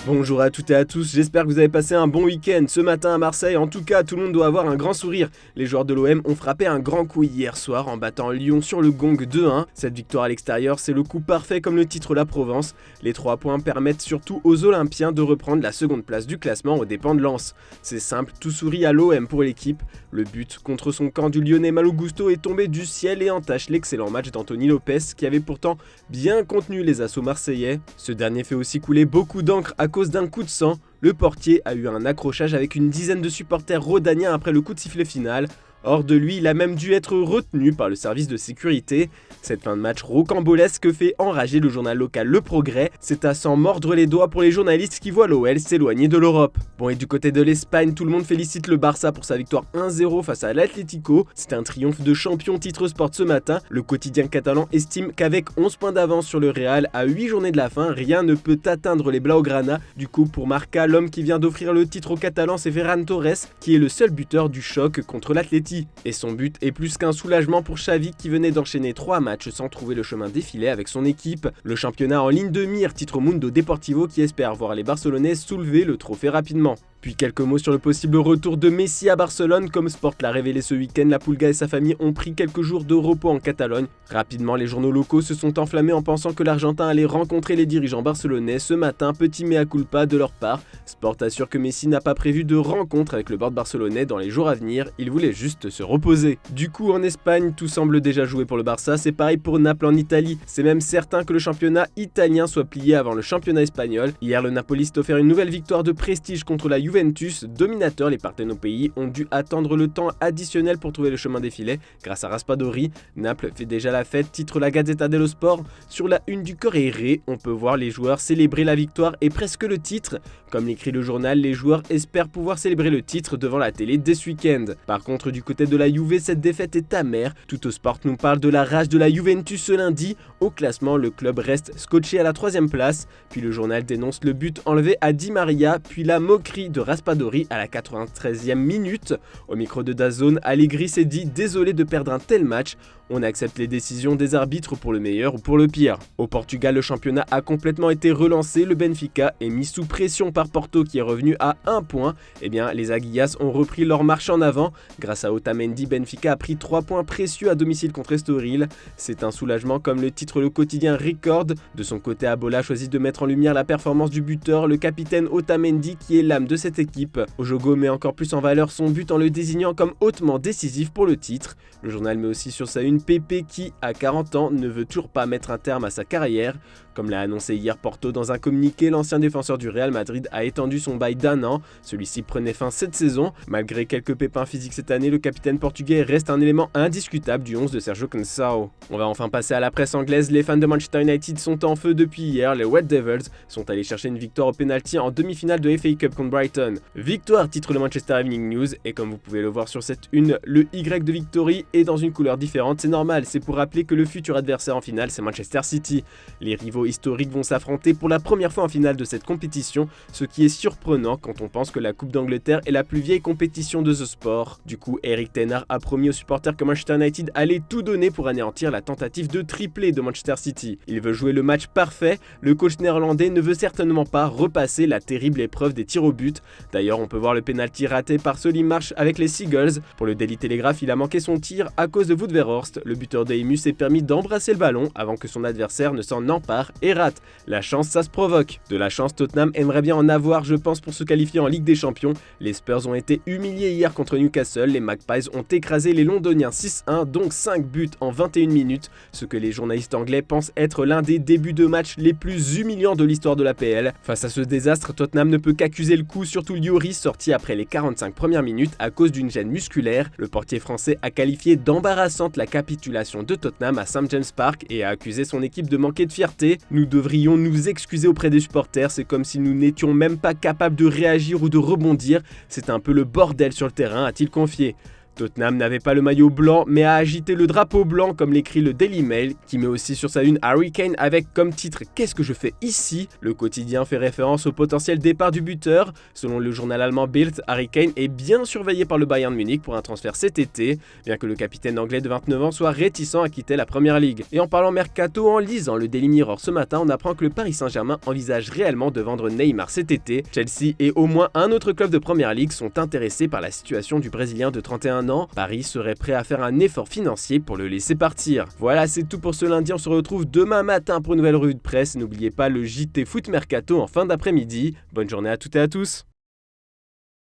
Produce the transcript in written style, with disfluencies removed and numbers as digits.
Bonjour à toutes et à tous, j'espère que vous avez passé un bon week-end ce matin à Marseille. En tout cas, tout le monde doit avoir un grand sourire. Les joueurs de l'OM ont frappé un grand coup hier soir en battant Lyon sur le gong 2-1. Cette victoire à l'extérieur, c'est le coup parfait comme le titre la Provence. Les 3 points permettent surtout aux Olympiens de reprendre la seconde place du classement aux dépens de Lens. C'est simple, tout sourit à l'OM pour l'équipe. Le but contre son camp du Lyonnais Malo Gusto est tombé du ciel et entache l'excellent match d'Anthony Lopez qui avait pourtant bien contenu les assauts marseillais. Ce dernier fait aussi couler beaucoup d'encre à cause d'un coup de sang. Le portier a eu un accrochage avec une dizaine de supporters rhodaniens après le coup de sifflet final. Hors de lui, il a même dû être retenu par le service de sécurité. Cette fin de match rocambolesque fait enrager le journal local Le Progrès. C'est à s'en mordre les doigts pour les journalistes qui voient l'OL s'éloigner de l'Europe. Bon, et du côté de l'Espagne, tout le monde félicite le Barça pour sa victoire 1-0 face à l'Atlético. C'est un triomphe de champion titre sport ce matin. Le quotidien catalan estime qu'avec 11 points d'avance sur le Real à 8 journées de la fin, rien ne peut atteindre les Blaugrana. Du coup, pour Marca, l'homme qui vient d'offrir le titre aux Catalans, c'est Ferran Torres, qui est le seul buteur du choc contre l'Atleti. Et son but est plus qu'un soulagement pour Xavi qui venait d'enchaîner 3 matchs sans trouver le chemin défilé avec son équipe. Le championnat en ligne de mire titre Mundo Deportivo qui espère voir les Barcelonais soulever le trophée rapidement. Puis quelques mots sur le possible retour de Messi à Barcelone. Comme Sport l'a révélé ce week-end, la Pulga et sa famille ont pris quelques jours de repos en Catalogne. Rapidement, les journaux locaux se sont enflammés en pensant que l'Argentin allait rencontrer les dirigeants barcelonais. Ce matin, petit mea culpa de leur part. Sport assure que Messi n'a pas prévu de rencontre avec le board barcelonais dans les jours à venir. Il voulait juste se reposer. Du coup, en Espagne, tout semble déjà joué pour le Barça. C'est pareil pour Naples en Italie. C'est même certain que le championnat italien soit plié avant le championnat espagnol. Hier, le Napoli s'est offert une nouvelle victoire de prestige contre la Juventus, dominateur, les Partenopei ont dû attendre le temps additionnel pour trouver le chemin des filets. Grâce à Raspadori, Naples fait déjà la fête, titre la Gazzetta dello Sport. Sur la une du Corriere, on peut voir les joueurs célébrer la victoire et presque le titre. Comme l'écrit le journal, les joueurs espèrent pouvoir célébrer le titre devant la télé dès ce week-end. Par contre, du côté de la Juve, cette défaite est amère. Tout Sport nous parle de la rage de la Juventus ce lundi. Au classement, le club reste scotché à la 3e place. Puis le journal dénonce le but enlevé à Di Maria, puis la moquerie de Raspadori à la 93e minute. Au micro de DAZN, Allegri s'est dit désolé de perdre un tel match. On accepte les décisions des arbitres pour le meilleur ou pour le pire. Au Portugal, le championnat a complètement été relancé. Le Benfica est mis sous pression par Porto qui est revenu à 1 point. Eh bien, les Aguillas ont repris leur marche en avant. Grâce à Otamendi, Benfica a pris 3 points précieux à domicile contre Estoril. C'est un soulagement comme le titre le quotidien Record. De son côté, Abola choisit de mettre en lumière la performance du buteur, le capitaine Otamendi qui est l'âme de cette équipe. Ojogo met encore plus en valeur son but en le désignant comme hautement décisif pour le titre. Le journal met aussi sur sa une Pepe qui, à 40 ans, ne veut toujours pas mettre un terme à sa carrière. Comme l'a annoncé hier Porto dans un communiqué, l'ancien défenseur du Real Madrid a étendu son bail d'1 an. Celui-ci prenait fin cette saison. Malgré quelques pépins physiques cette année, le capitaine portugais reste un élément indiscutable du 11 de Sergio Conceição. On va enfin passer à la presse anglaise. Les fans de Manchester United sont en feu depuis hier. Les Red Devils sont allés chercher une victoire au penalty en demi-finale de FA Cup contre Brighton. Victoire, titre le Manchester Evening News. Et comme vous pouvez le voir sur cette une, le Y de Victory est dans une couleur différente. C'est normal, c'est pour rappeler que le futur adversaire en finale, c'est Manchester City. Les rivaux historiques vont s'affronter pour la première fois en finale de cette compétition, ce qui est surprenant quand on pense que la Coupe d'Angleterre est la plus vieille compétition de ce sport. Du coup, Eric Ten Hag a promis aux supporters que Manchester United allait tout donner pour anéantir la tentative de triplé de Manchester City. Il veut jouer le match parfait, le coach néerlandais ne veut certainement pas repasser la terrible épreuve des tirs au but. D'ailleurs, on peut voir le penalty raté par Solly March avec les Seagulls. Pour le Daily Telegraph, il a manqué son tir à cause de Wout Weghorst. Le buteur de Emu s'est permis d'embrasser le ballon avant que son adversaire ne s'en empare et rate. La chance, ça se provoque. De la chance, Tottenham aimerait bien en avoir, je pense, pour se qualifier en Ligue des Champions. Les Spurs ont été humiliés hier contre Newcastle. Les Magpies ont écrasé les Londoniens 6-1, donc 5 buts en 21 minutes. Ce que les journalistes anglais pensent être l'un des débuts de match les plus humiliants de l'histoire de l'APL. Face à ce désastre, Tottenham ne peut qu'accuser le coup, surtout Lloris, sorti après les 45 premières minutes à cause d'une gêne musculaire. Le portier français a qualifié d'embarrassante la capitulation de Tottenham à St James Park et a accusé son équipe de manquer de fierté. Nous devrions nous excuser auprès des supporters, c'est comme si nous n'étions même pas capables de réagir ou de rebondir. C'est un peu le bordel sur le terrain, a-t-il confié. Tottenham n'avait pas le maillot blanc mais a agité le drapeau blanc comme l'écrit le Daily Mail qui met aussi sur sa une Harry Kane avec comme titre « Qu'est-ce que je fais ici ?» Le quotidien fait référence au potentiel départ du buteur. Selon le journal allemand Bild, Harry Kane est bien surveillé par le Bayern Munich pour un transfert cet été, bien que le capitaine anglais de 29 ans soit réticent à quitter la Première Ligue. Et en parlant mercato, en lisant le Daily Mirror ce matin, on apprend que le Paris Saint-Germain envisage réellement de vendre Neymar cet été. Chelsea et au moins un autre club de Première Ligue sont intéressés par la situation du Brésilien de 31 ans. Paris serait prêt à faire un effort financier pour le laisser partir. Voilà, c'est tout pour ce lundi. On se retrouve demain matin pour une nouvelle revue de presse. N'oubliez pas le JT Foot Mercato en fin d'après-midi. Bonne journée à toutes et à tous.